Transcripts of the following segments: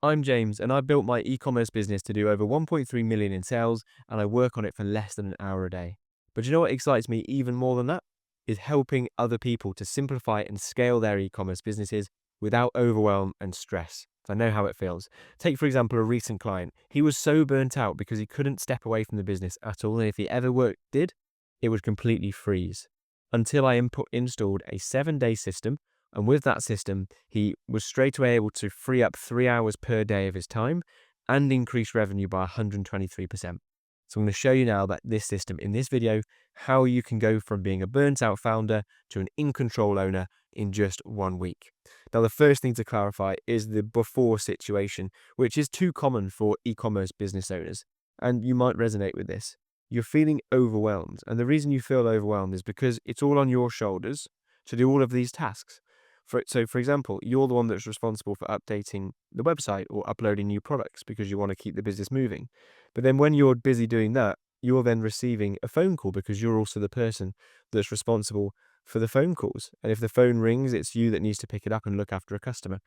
I'm James, and I built my e-commerce business to do over 1.3 million in sales, and I work on it for less than an hour a day. But you know what excites me even more than that? Is helping other people to simplify and scale their e-commerce businesses without overwhelm and stress. I know how it feels. Take, for example, a recent client. He was so burnt out because he couldn't step away from the business at all, and if he ever did, it would completely freeze. Until I installed a 7-day system, and with that system, he was straight away able to free up 3 hours per day of his time and increase revenue by 123%. So I'm going to show you now that this system in this video, how you can go from being a burnt out founder to an in control owner in just 1 week. Now, the first thing to clarify is the before situation, which is too common for e-commerce business owners. And you might resonate with this. You're feeling overwhelmed. And the reason you feel overwhelmed is because it's all on your shoulders to do all of these tasks. For example, you're the one that's responsible for updating the website or uploading new products because you want to keep the business moving. But then when you're busy doing that, you're then receiving a phone call because you're also the person that's responsible for the phone calls. And if the phone rings, it's you that needs to pick it up and look after a customer.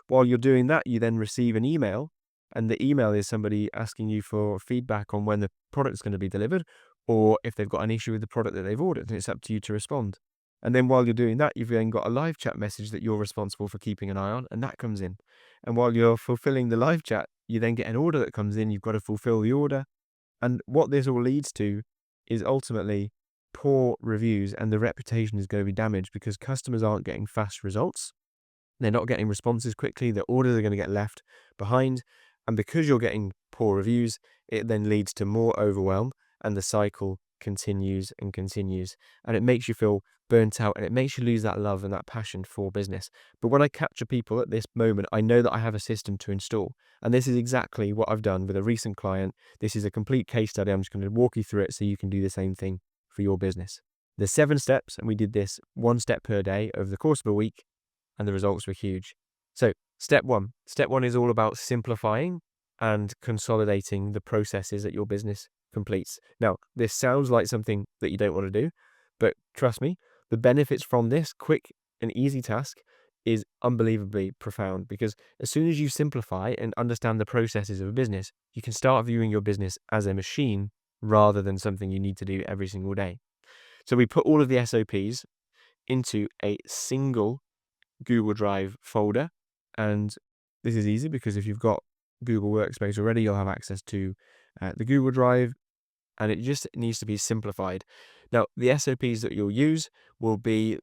While you're doing that, you then receive an email, and the email is somebody asking you for feedback on when the product's going to be delivered, or if they've got an issue with the product that they've ordered, and it's up to you to respond. And then while you're doing that, you've then got a live chat message that you're responsible for keeping an eye on, and that comes in. And while you're fulfilling the live chat, you then get an order that comes in. You've got to fulfill the order. And what this all leads to is ultimately poor reviews, and the reputation is going to be damaged because customers aren't getting fast results. They're not getting responses quickly. Their orders are going to get left behind. And because you're getting poor reviews, it then leads to more overwhelm, and the cycle continues and continues. And it makes you feel burnt out, and it makes you lose that love and that passion for business. But when I capture people at this moment, I know that I have a system to install. And this is exactly what I've done with a recent client. This is a complete case study. I'm just going to walk you through it so you can do the same thing for your business. There's 7 steps, and we did this 1 step per day over the course of a week, and the results were huge. So step one is all about simplifying and consolidating the processes that your business completes. Now, this sounds like something that you don't want to do, but trust me, the benefits from this quick and easy task is unbelievably profound, because as soon as you simplify and understand the processes of a business, you can start viewing your business as a machine rather than something you need to do every single day. So we put all of the SOPs into a single Google Drive folder. And this is easy because if you've got Google Workspace already, you'll have access to the Google Drive, and it just needs to be simplified. Now, the SOPs that you'll use will be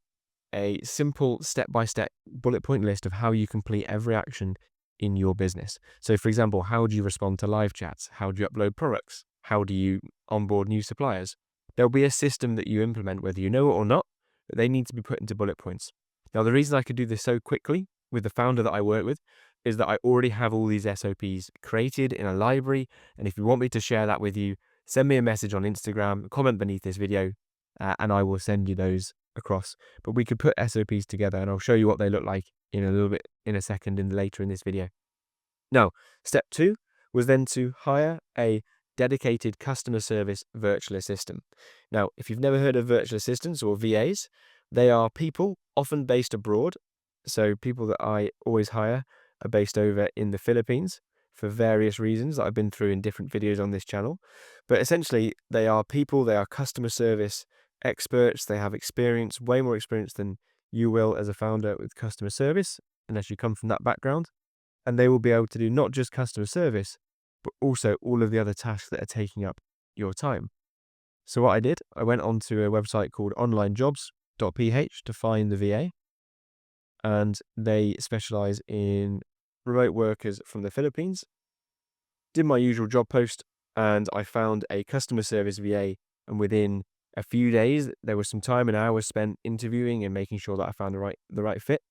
a simple step-by-step bullet point list of how you complete every action in your business. So, for example, how do you respond to live chats? How do you upload products? How do you onboard new suppliers? There'll be a system that you implement, whether you know it or not, but they need to be put into bullet points. Now, the reason I could do this so quickly with the founder that I work with is that I already have all these SOPs created in a library. And if you want me to share that with you, send me a message on Instagram, comment beneath this video, and I will send you those across. But we could put SOPs together, and I'll show you what they look like in a little bit in a second and later in this video. Now, step 2 was then to hire a dedicated customer service virtual assistant. Now, if you've never heard of virtual assistants or VAs, they are people often based abroad. So people that I always hire are based over in the Philippines for various reasons that I've been through in different videos on this channel. But essentially, they are customer service experts. They have experience, way more experience than you will as a founder with customer service, unless you come from that background. And they will be able to do not just customer service, but also all of the other tasks that are taking up your time. So what I did, I went onto a website called onlinejobs.ph to find the VA, and they specialize in remote workers from the Philippines. Did my usual job post, and I found a customer service VA, and within a few days, there was some time and hours spent interviewing and making sure that I found the right fit.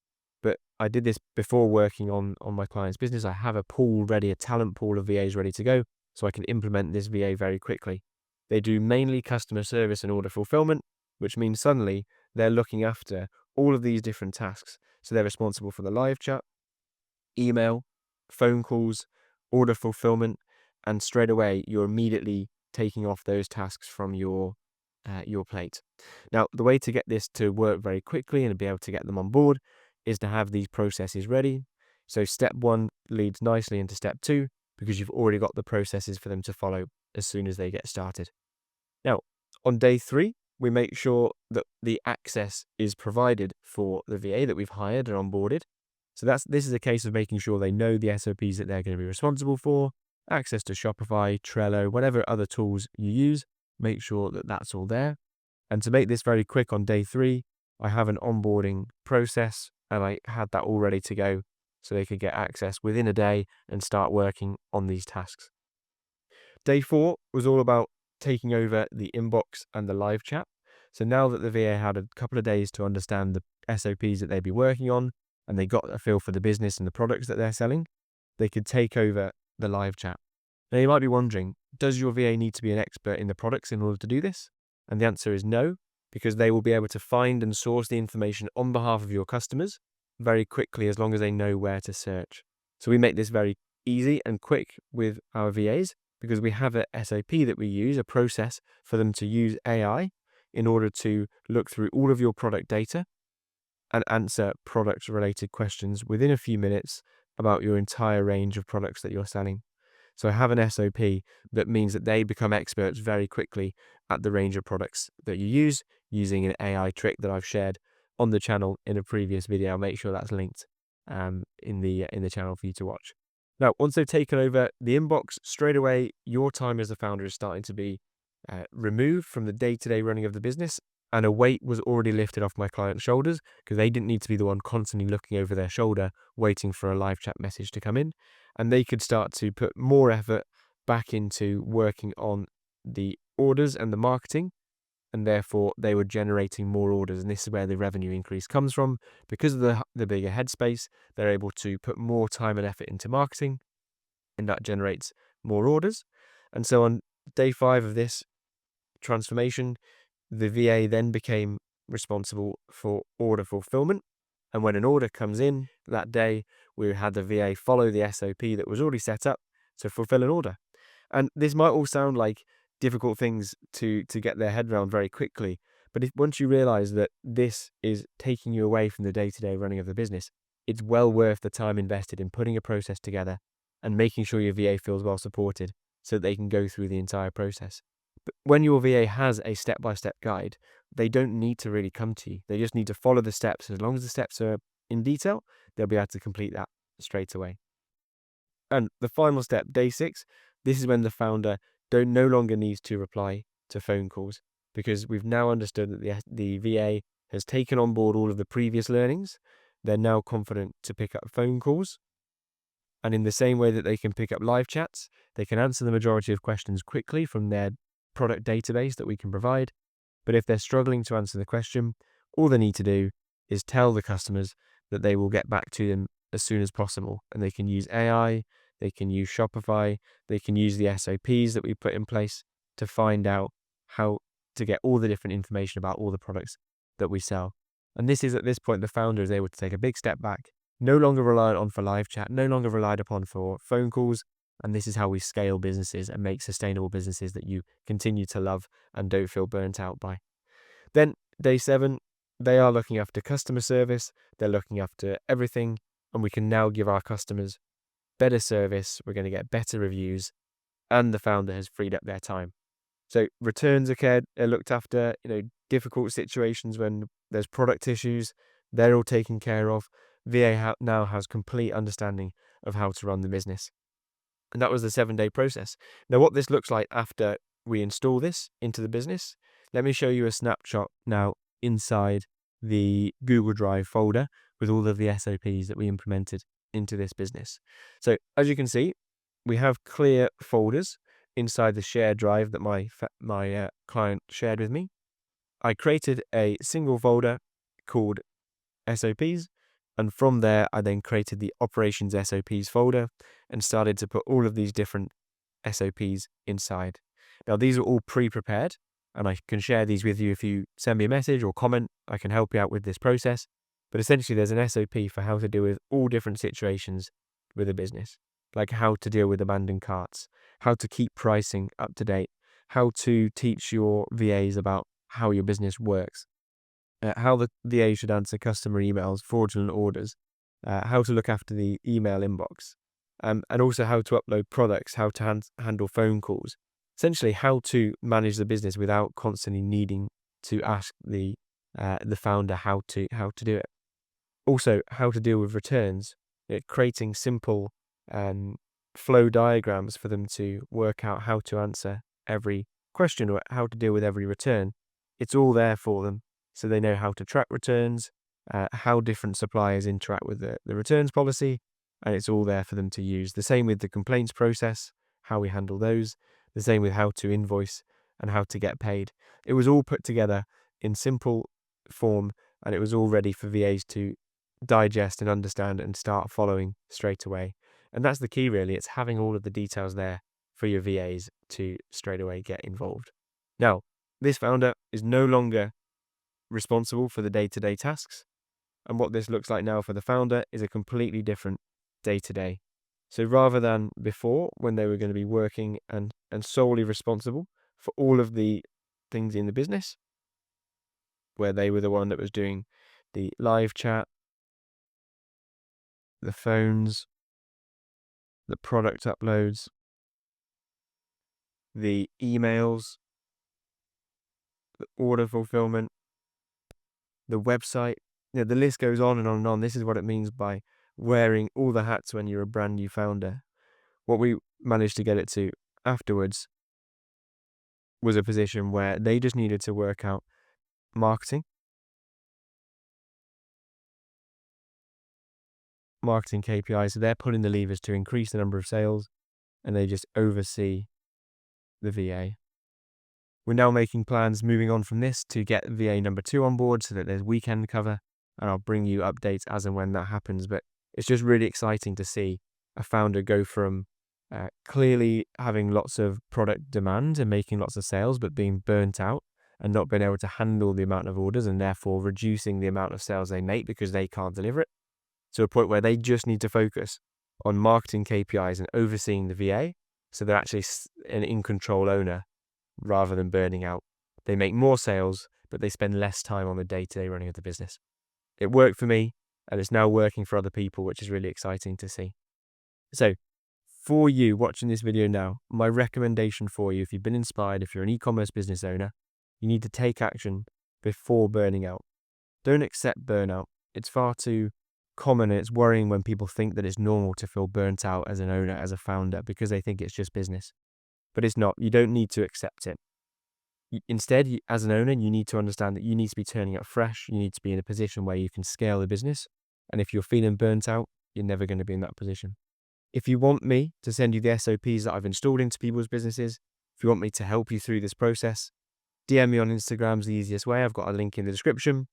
But I did this before working on my client's business. I have a pool ready, a talent pool of VAs ready to go, so I can implement this VA very quickly. They do mainly customer service and order fulfillment, which means suddenly they're looking after all of these different tasks. So they're responsible for the live chat, email, phone calls, order fulfillment, and straight away you're immediately taking off those tasks from your plate. Now, the way to get this to work very quickly and be able to get them on board is to have these processes ready. So step 1 leads nicely into step 2 because you've already got the processes for them to follow as soon as they get started. Now, on day 3, we make sure that the access is provided for the VA that we've hired and onboarded. So this is a case of making sure they know the SOPs that they're going to be responsible for, access to Shopify, Trello, whatever other tools you use, make sure that that's all there. And to make this very quick on day 3, I have an onboarding process and I had that all ready to go so they could get access within a day and start working on these tasks. Day 4 was all about taking over the inbox and the live chat. So now that the VA had a couple of days to understand the SOPs that they'd be working on and they got a feel for the business and the products that they're selling, they could take over the live chat. Now you might be wondering, does your VA need to be an expert in the products in order to do this? And the answer is no, because they will be able to find and source the information on behalf of your customers very quickly as long as they know where to search. So we make this very easy and quick with our VAs because we have a SOP that we use, a process for them to use AI in order to look through all of your product data and answer product-related questions within a few minutes about your entire range of products that you're selling. So I have an SOP that means that they become experts very quickly at the range of products that you use using an AI trick that I've shared on the channel in a previous video. I'll make sure that's linked in the channel for you to watch. Now, once they've taken over the inbox, straight away, your time as the founder is starting to be removed from the day-to-day running of the business, and a weight was already lifted off my client's shoulders because they didn't need to be the one constantly looking over their shoulder, waiting for a live chat message to come in, and they could start to put more effort back into working on the orders and the marketing, and therefore they were generating more orders, and this is where the revenue increase comes from. Because of the bigger headspace, they're able to put more time and effort into marketing, and that generates more orders. And so on day 5 of this transformation, the VA then became responsible for order fulfillment. And when an order comes in that day, we had the VA follow the SOP that was already set up to fulfill an order. And this might all sound like difficult things to get their head around very quickly. But once you realize that this is taking you away from the day-to-day running of the business, it's well worth the time invested in putting a process together and making sure your VA feels well supported so that they can go through the entire process. But when your VA has a step-by-step guide, they don't need to really come to you. They just need to follow the steps. As long as the steps are in detail, they'll be able to complete that straight away. And the final step, day 6, this is when the founder no longer needs to reply to phone calls because we've now understood that the VA has taken on board all of the previous learnings. They're now confident to pick up phone calls. And in the same way that they can pick up live chats, they can answer the majority of questions quickly from their product database that we can provide. But if they're struggling to answer the question, all they need to do is tell the customers that they will get back to them as soon as possible. And they can use AI, they can use Shopify, they can use the SOPs that we put in place to find out how to get all the different information about all the products that we sell. And this is at this point, the founder is able to take a big step back, no longer reliant on for live chat, no longer relied upon for phone calls. And this is how we scale businesses and make sustainable businesses that you continue to love and don't feel burnt out by. Then day 7, they are looking after customer service. They're looking after everything. And we can now give our customers better service. We're going to get better reviews. And the founder has freed up their time. So returns are looked after, difficult situations when there's product issues, they're all taken care of. VA now has complete understanding of how to run the business. And that was the 7-day process. Now, what this looks like after we install this into the business, let me show you a snapshot now inside the Google Drive folder with all of the SOPs that we implemented into this business. So as you can see, we have clear folders inside the shared drive that my client shared with me. I created a single folder called SOPs, and from there I then created the operations SOPs folder and started to put all of these different SOPs inside. Now these are all pre-prepared, and I can share these with you if you send me a message or comment. I can help you out with this process. But essentially there's an SOP for how to deal with all different situations with a business, like how to deal with abandoned carts, how to keep pricing up to date, how to teach your VAs about how your business works, how the VA should answer customer emails, fraudulent orders, how to look after the email inbox, and also how to upload products, how to handle phone calls. Essentially, how to manage the business without constantly needing to ask the founder how to do it. Also, how to deal with returns, creating simple flow diagrams for them to work out how to answer every question or how to deal with every return. It's all there for them, so they know how to track returns, how different suppliers interact with the returns policy, and it's all there for them to use. The same with the complaints process, how we handle those, the same with how to invoice and how to get paid. It was all put together in simple form, and it was all ready for VAs to digest and understand and start following straight away. And that's the key, really. It's having all of the details there for your VAs to straight away get involved. Now, this founder is no longer responsible for the day-to-day tasks. And what this looks like now for the founder is a completely different day-to-day. So rather than before, when they were going to be working and solely responsible for all of the things in the business, where they were the one that was doing the live chat, the phones, the product uploads, the emails, the order fulfillment, the website, the list goes on and on and on. This is what it means by wearing all the hats when you're a brand new founder. What we managed to get it to afterwards was a position where they just needed to work out marketing KPIs. So they're pulling the levers to increase the number of sales, and they just oversee the VA. We're now making plans moving on from this to get VA number 2 on board so that there's weekend cover, and I'll bring you updates as and when that happens. But it's just really exciting to see a founder go from clearly having lots of product demand and making lots of sales, but being burnt out and not being able to handle the amount of orders and therefore reducing the amount of sales they make because they can't deliver it, to a point where they just need to focus on marketing KPIs and overseeing the VA, so they're actually an in-control owner rather than burning out. They make more sales, but they spend less time on the day-to-day running of the business. It worked for me, and it's now working for other people, which is really exciting to see. So, for you watching this video now, my recommendation for you, if you've been inspired, if you're an e-commerce business owner, you need to take action before burning out. Don't accept burnout. It's far too common, and it's worrying when people think that it's normal to feel burnt out as an owner, as a founder, because they think it's just business. But it's not. You don't need to accept it. Instead, as an owner, you need to understand that you need to be turning up fresh. You need to be in a position where you can scale the business. And if you're feeling burnt out, you're never going to be in that position. If you want me to send you the SOPs that I've installed into people's businesses, if you want me to help you through this process, DM me on Instagram is the easiest way. I've got a link in the description.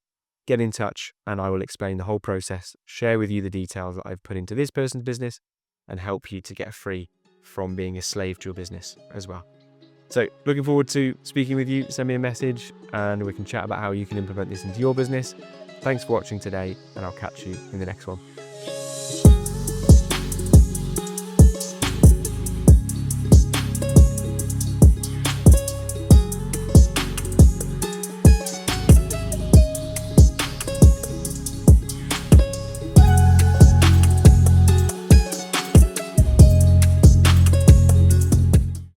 Get in touch and I will explain the whole process, share with you the details that I've put into this person's business, and help you to get free from being a slave to your business as well. So looking forward to speaking with you. Send me a message and we can chat about how you can implement this into your business. Thanks for watching today, and I'll catch you in the next one.